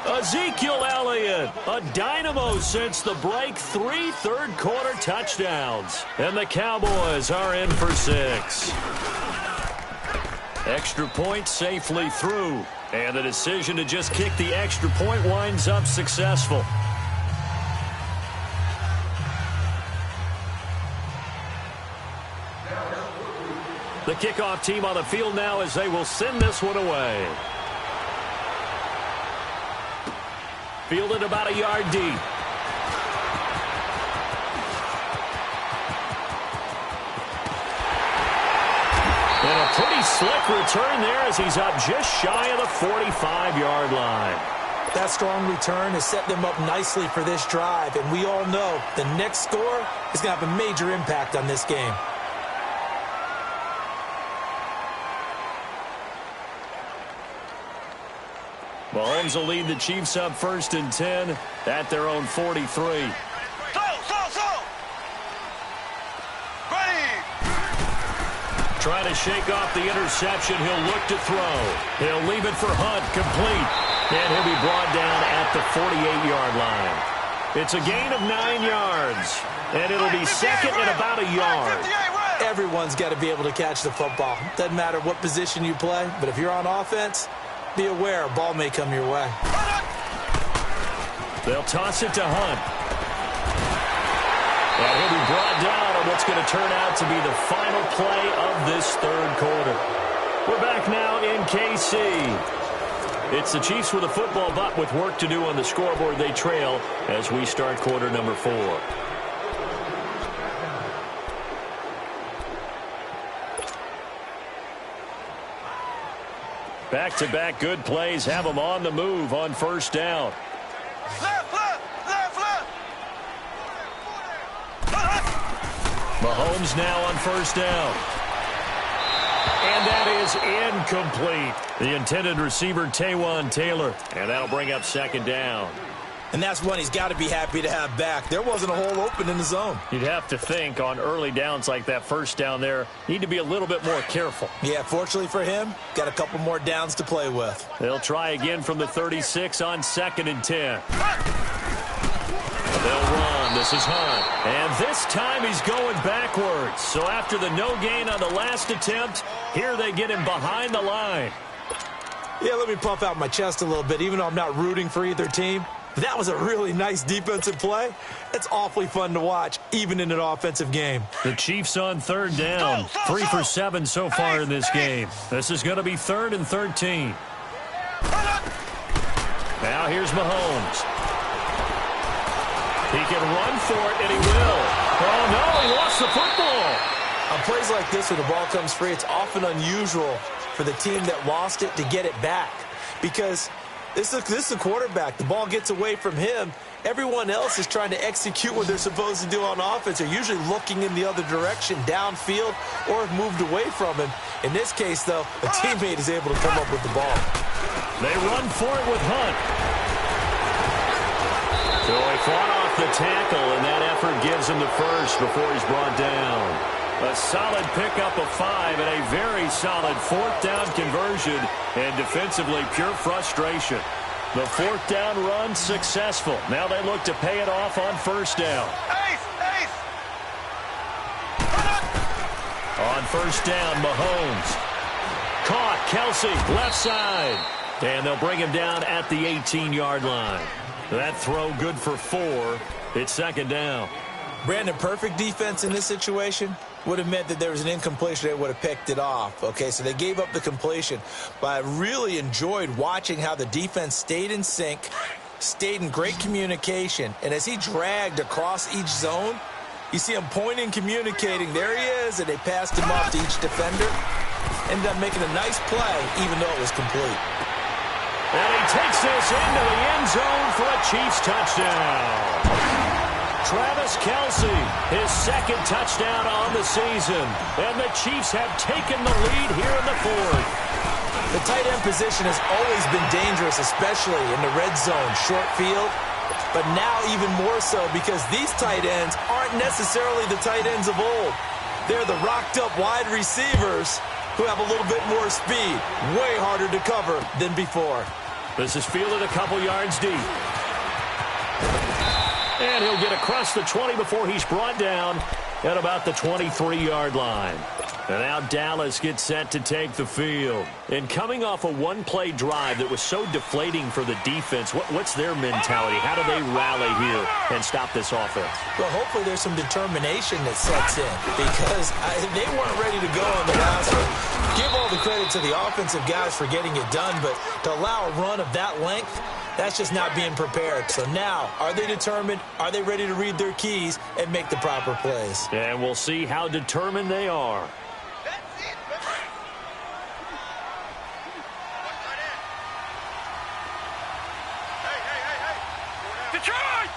Ezekiel Elliott, a dynamo since the break, 3 third-quarter touchdowns. And the Cowboys are in for 6. Extra point safely through. And the decision to just kick the extra point winds up successful. The kickoff team on the field now as they will send this one away. Fielded about a yard deep. And a pretty slick return there as he's up just shy of the 45-yard line. That strong return has set them up nicely for this drive, and we all know the next score is going to have a major impact on this game. Mahomes will lead the Chiefs up 1st and 10 at their own 43. Trying to shake off the interception. He'll look to throw. He'll leave it for Hunt, complete. And he'll be brought down at the 48-yard line. It's a gain of 9 yards. And it'll be 2nd and about a yard. Everyone's got to be able to catch the football. Doesn't matter what position you play, but if you're on offense, be aware a ball may come your way. They'll toss it to Hunt. And he'll be brought down on what's going to turn out to be the final play of this 3rd quarter. We're back now in KC. It's the Chiefs with a football, but with work to do on the scoreboard, they trail as we start quarter number 4. Back-to-back good plays have them on the move on 1st down. Mahomes now on 1st down. And that is incomplete. The intended receiver, Taywan Taylor. And that'll bring up 2nd down. And that's one he's got to be happy to have back. There wasn't a hole open in the zone. You'd have to think on early downs like that 1st down there, need to be a little bit more careful. Yeah, fortunately for him, got a couple more downs to play with. They'll try again from the 36 on 2nd and 10. They'll run. This is Hunt. And this time he's going backwards. So after the no gain on the last attempt, here they get him behind the line. Yeah, let me puff out my chest a little bit. Even though I'm not rooting for either team, That was a really nice defensive play. It's awfully fun to watch, even in an offensive game. The Chiefs on third down. 3 for 7 so far in this game. This is going to be 3rd and 13. Now here's Mahomes. He can run for it, and he will. Oh, no, he lost the football. On plays like this where the ball comes free, it's often unusual for the team that lost it to get it back. Because this is a quarterback. The ball gets away from him. Everyone else is trying to execute what they're supposed to do on offense. They're usually looking in the other direction, downfield, or have moved away from him. In this case, though, a teammate is able to come up with the ball. They run for it with Hunt. So he fought off the tackle, and that effort gives him the first before he's brought down. A solid pickup of 5 and a very solid 4th down conversion, and defensively pure frustration. The 4th down run successful. Now they look to pay it off on 1st down. On 1st down, Mahomes. Caught, Kelsey, left side. And they'll bring him down at the 18-yard line. That throw good for 4. It's 2nd down. Brandon, perfect defense in this situation would have meant that there was an incompletion. They would have picked it off. Okay, so they gave up the completion. But I really enjoyed watching how the defense stayed in sync, stayed in great communication. And as he dragged across each zone, you see him pointing, communicating. There he is, and they passed him off to each defender. Ended up making a nice play, even though it was complete. And he takes this into the end zone for a Chiefs touchdown. Travis Kelsey, his 2nd touchdown on the season. And the Chiefs have taken the lead here in the 4th. The tight end position has always been dangerous, especially in the red zone, short field. But now even more so because these tight ends aren't necessarily the tight ends of old. They're the rocked-up wide receivers who have a little bit more speed. Way harder to cover than before. This is fielded a couple yards deep. And he'll get across the 20 before he's brought down at about the 23-yard line. And now Dallas gets set to take the field. And coming off a one-play drive that was so deflating for the defense, what's their mentality? How do they rally here and stop this offense? Well, hopefully there's some determination that sets in because they weren't ready to go on the last one. Give all the credit to the offensive guys for getting it done, but to allow a run of that length, that's just not being prepared. So now, are they determined? Are they ready to read their keys and make the proper plays? And we'll see how determined they are. Detroit!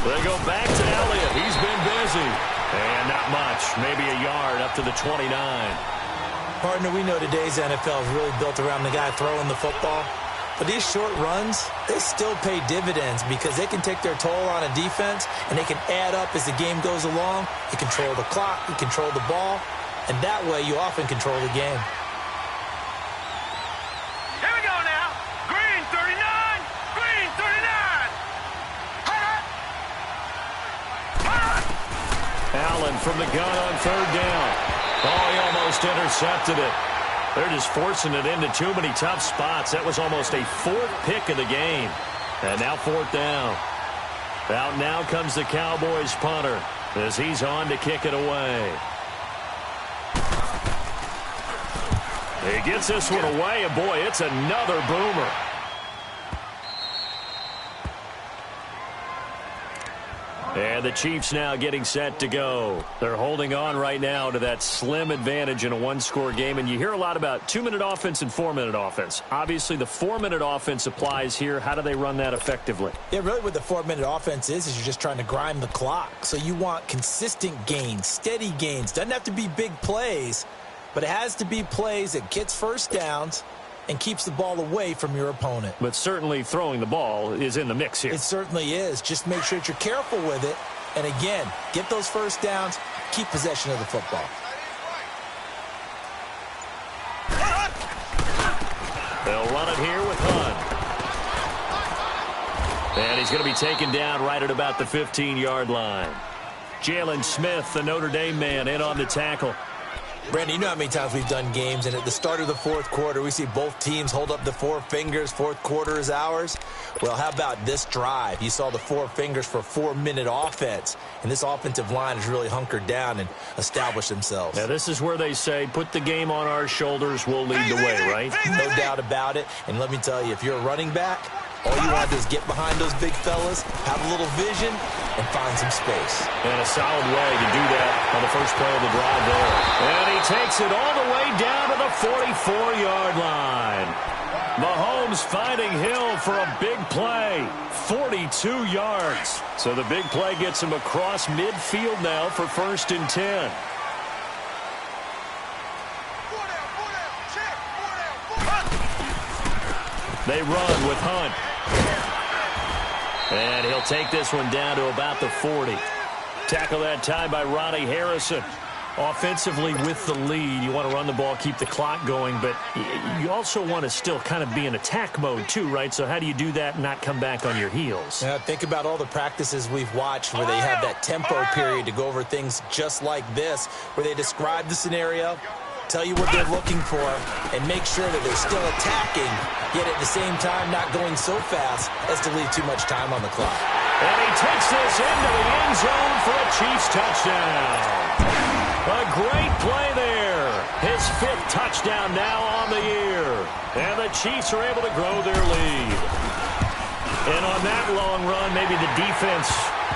They go back to Elliott. He's been busy. And not much. Maybe a yard up to the 29. Partner, we know today's NFL is really built around the guy throwing the football. But these short runs, they still pay dividends because they can take their toll on a defense and they can add up as the game goes along. You control the clock, you control the ball, and that way you often control the game. Here we go now. Green 39. Green 39. Allen from the gun on 3rd down. Oh, he almost intercepted it. They're just forcing it into too many tough spots. That was almost a 4th pick of the game. And now 4th down. Out now comes the Cowboys punter as he's on to kick it away. He gets this one away, and boy, it's another boomer. And the Chiefs now getting set to go. They're holding on right now to that slim advantage in a one-score game. And you hear a lot about 2-minute offense and 4-minute offense. Obviously, the 4-minute offense applies here. How do they run that effectively? Yeah, really what the 4-minute offense is you're just trying to grind the clock. So you want consistent gains, steady gains. Doesn't have to be big plays, but it has to be plays that gets first downs and keeps the ball away from your opponent. But certainly throwing the ball is in the mix here. It certainly is. Just make sure that you're careful with it. And again, get those first downs, keep possession of the football. They'll run it here with Hunt. And he's going to be taken down right at about the 15-yard line. Jalen Smith, the Notre Dame man, in on the tackle. Brandon, you know how many times we've done games, and at the start of the fourth quarter, we see both teams hold up the four fingers, fourth quarter is ours. Well, how about this drive? You saw the four fingers for a 4-minute offense, and this offensive line has really hunkered down and established themselves. Now, this is where they say, put the game on our shoulders, we'll lead the way, right? No doubt about it, and let me tell you, if you're a running back, all you want to do is get behind those big fellas, have a little vision, and find some space. And a solid way to do that on the first play of the drive there. And he takes it all the way down to the 44-yard line. Mahomes finding Hill for a big play. 42 yards. So the big play gets him across midfield now for 1st and 10. They run with Hunt. And he'll take this one down to about the 40. Tackle that time by Ronnie Harrison. Offensively with the lead, you want to run the ball, keep the clock going, but you also want to still kind of be in attack mode too, right? So how do you do that and not come back on your heels? Think about all the practices we've watched where they have that tempo period to go over things just like this, where they describe the scenario, tell you what they're looking for, and make sure that they're still attacking, yet at the same time not going so fast as to leave too much time on the clock. And he takes this into the end zone for a Chiefs touchdown. A great play there. His 5th touchdown now on the year. And the Chiefs are able to grow their lead. And on that long run, maybe the defense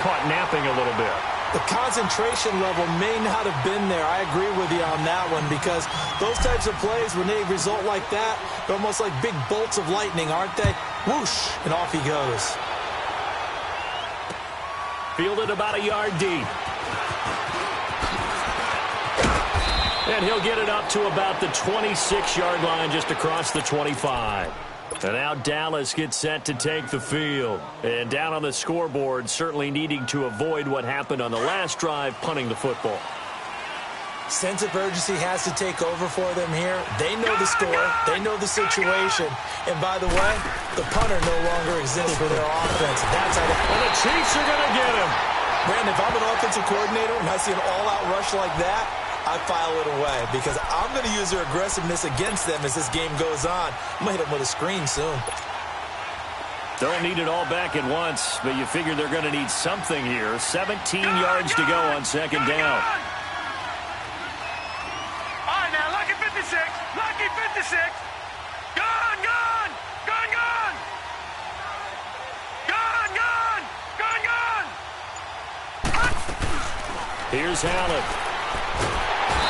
caught napping a little bit. The concentration level may not have been there. I agree with you on that one, because those types of plays, when they result like that, they're almost like big bolts of lightning, aren't they? Whoosh, and off he goes. Fielded about a yard deep. And he'll get it up to about the 26-yard line, just across the 25. And now Dallas gets set to take the field. And down on the scoreboard, certainly needing to avoid what happened on the last drive, punting the football. Sense of urgency has to take over for them here. They know the score. They know the situation. And by the way, the punter no longer exists for their offense. That's how and the Chiefs are going to get him. Brandon, if I'm an offensive coordinator and I see an all-out rush like that, I file it away, because I'm going to use their aggressiveness against them as this game goes on. I'm going to hit them with a screen soon. Don't need it all back at once, but you figure they're going to need something here. 17 yards to go on 2nd down. All right, now, lucky 56. Lucky 56. Gone, gone. Gone, gone. Gone, gone. Gone, gone. Here's Allen.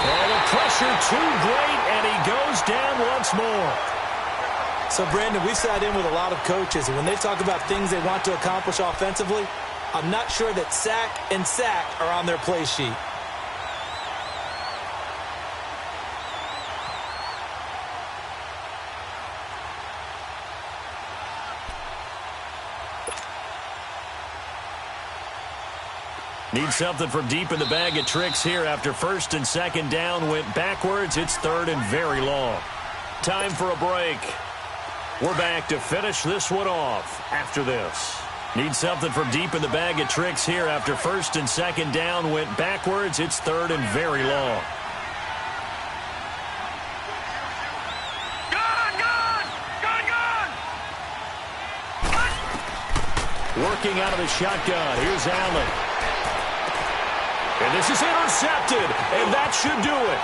And the pressure too great, and he goes down once more. So, Brandon, we sat in with a lot of coaches, and when they talk about things they want to accomplish offensively, I'm not sure that sack and sack are on their play sheet. Need something from deep in the bag of tricks here after 1st and 2nd down went backwards. It's 3rd and very long. Time for a break. We're back to finish this one off after this. Need something from deep in the bag of tricks here after 1st and 2nd down went backwards. It's 3rd and very long. Working out of the shotgun. Here's Allen. And this is intercepted, and that should do it.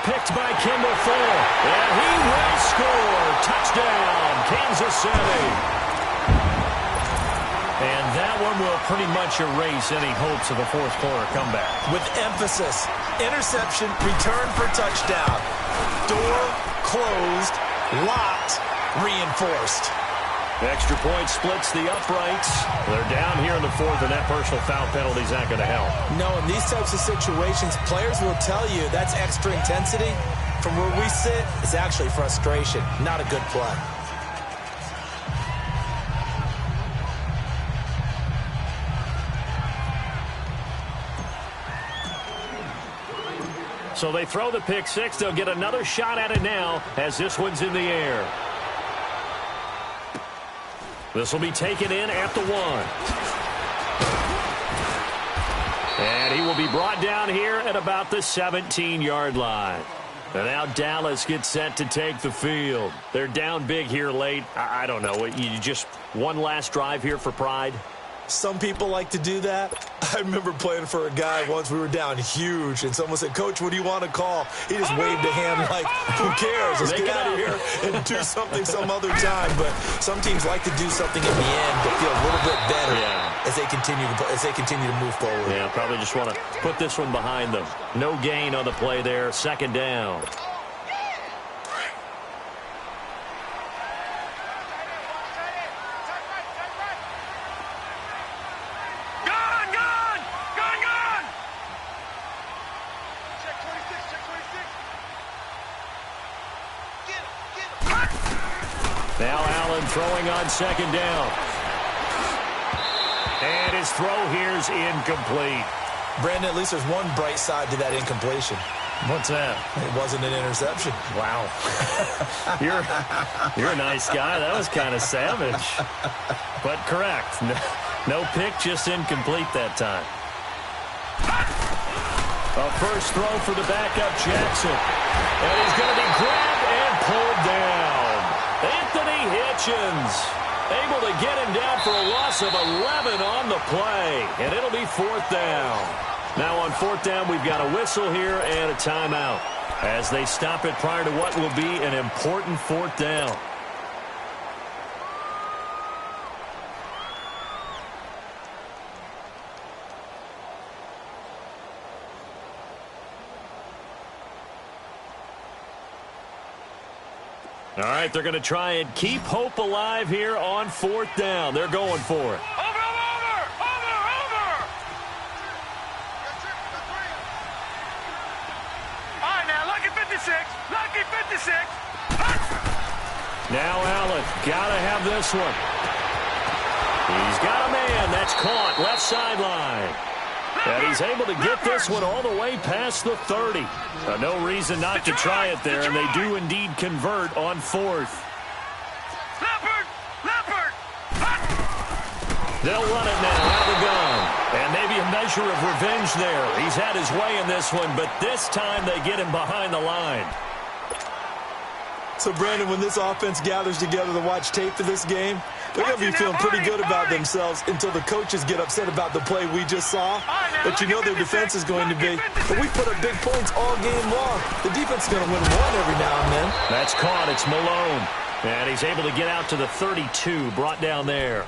Picked by Kendall Fuller, and he will score. Touchdown, Kansas City. And that one will pretty much erase any hopes of a fourth quarter comeback. With emphasis, interception, return for touchdown. Door closed, locked, reinforced. Extra point splits the uprights. They're down here in the 4th, and that personal foul penalty is not going to help. No, in these types of situations, players will tell you that's extra intensity. From where we sit, it's actually frustration, not a good play. So they throw the pick six. They'll get another shot at it now as this one's in the air. This will be taken in at the 1. And he will be brought down here at about the 17-yard line. And now Dallas gets set to take the field. They're down big here late. I don't know. You just one last drive here for pride? Some people like to do that. I remember playing for a guy once. We were down huge, and someone said, "Coach, what do you want to call?" He just waved a hand like, "Who cares? Let's get out of here and do something some other time." But some teams like to do something in the end to feel a little bit better as they continue to move forward. Yeah, probably just want to put this one behind them. No gain on the play there. Second down. Now Allen throwing on second down. And his throw here's incomplete. Brandon, at least there's one bright side to that incompletion. What's that? It wasn't an interception. Wow. You're a nice guy. That was kind of savage. But correct. No pick, just incomplete that time. A first throw for the backup Jackson. And he's going to be grabbed and pulled down. Anthony Hitchens able to get him down for a loss of 11 on the play. And it'll be fourth down. Now on fourth down, we've got a whistle here and a timeout as they stop it prior to what will be an important fourth down. All right, they're going to try and keep hope alive here on fourth down. They're going for it. Over! All right, now, lucky 56. Lucky 56. Now Allen, got to have this one. He's got a man. That's caught. Left sideline. And he's able to get this one all the way past the 30. No reason not to try it there, and they do indeed convert on fourth. Leopard! They'll run it now out of the gun. And maybe a measure of revenge there. He's had his way in this one, but this time they get him behind the line. So, Brandon, when this offense gathers together to watch tape for this game, they're going to be feeling pretty good about themselves until the coaches get upset about the play we just saw. But you know their defense is going to be. But we put up big points all game long. The defense is going to win one every now and then. That's caught. It's Malone. And he's able to get out to the 32, brought down there.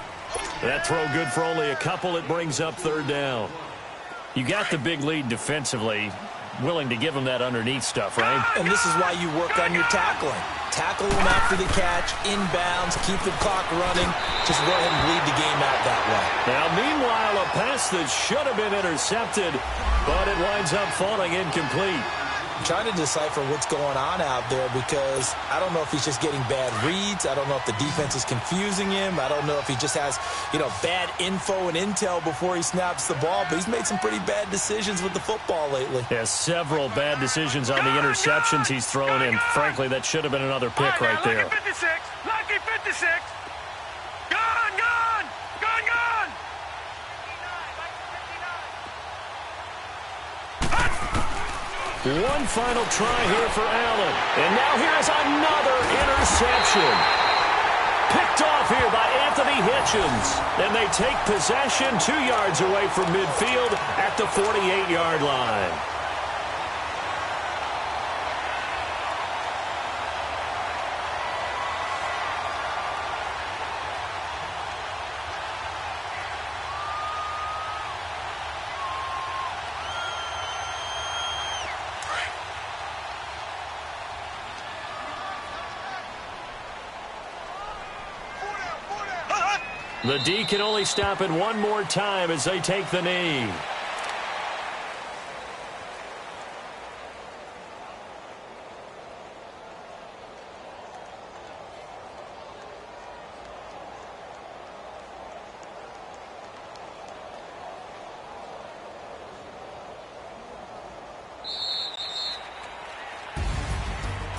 That throw good for only a couple. It brings up third down. You got the big lead defensively. Willing to give them that underneath stuff, right? And this is why you work on your tackling. Tackle them after the catch, inbounds, keep the clock running. Just go ahead and bleed the game out that way. Now, meanwhile, a pass that should have been intercepted, but it winds up falling incomplete. I'm trying to decipher what's going on out there because I don't know if he's just getting bad reads. I don't know if the defense is confusing him. I don't know if he just has, bad info and intel before he snaps the ball. But he's made some pretty bad decisions with the football lately. Yeah, several bad decisions on the interceptions he's thrown in. Frankly, that should have been another pick right there. Lucky 56. Lucky 56. Gone! One final try here for Allen. And now here's another interception. Picked off here by Anthony Hitchens. And they take possession 2 yards away from midfield at the 48-yard line. The D can only stop it one more time as they take the knee.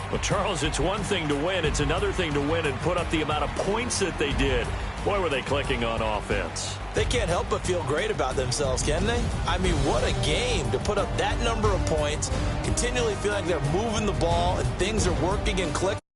Well, Charles, it's one thing to win. It's another thing to win and put up the amount of points that they did. Boy, were they clicking on offense. They can't help but feel great about themselves, can they? I mean, what a game to put up that number of points, continually feel like they're moving the ball and things are working and clicking.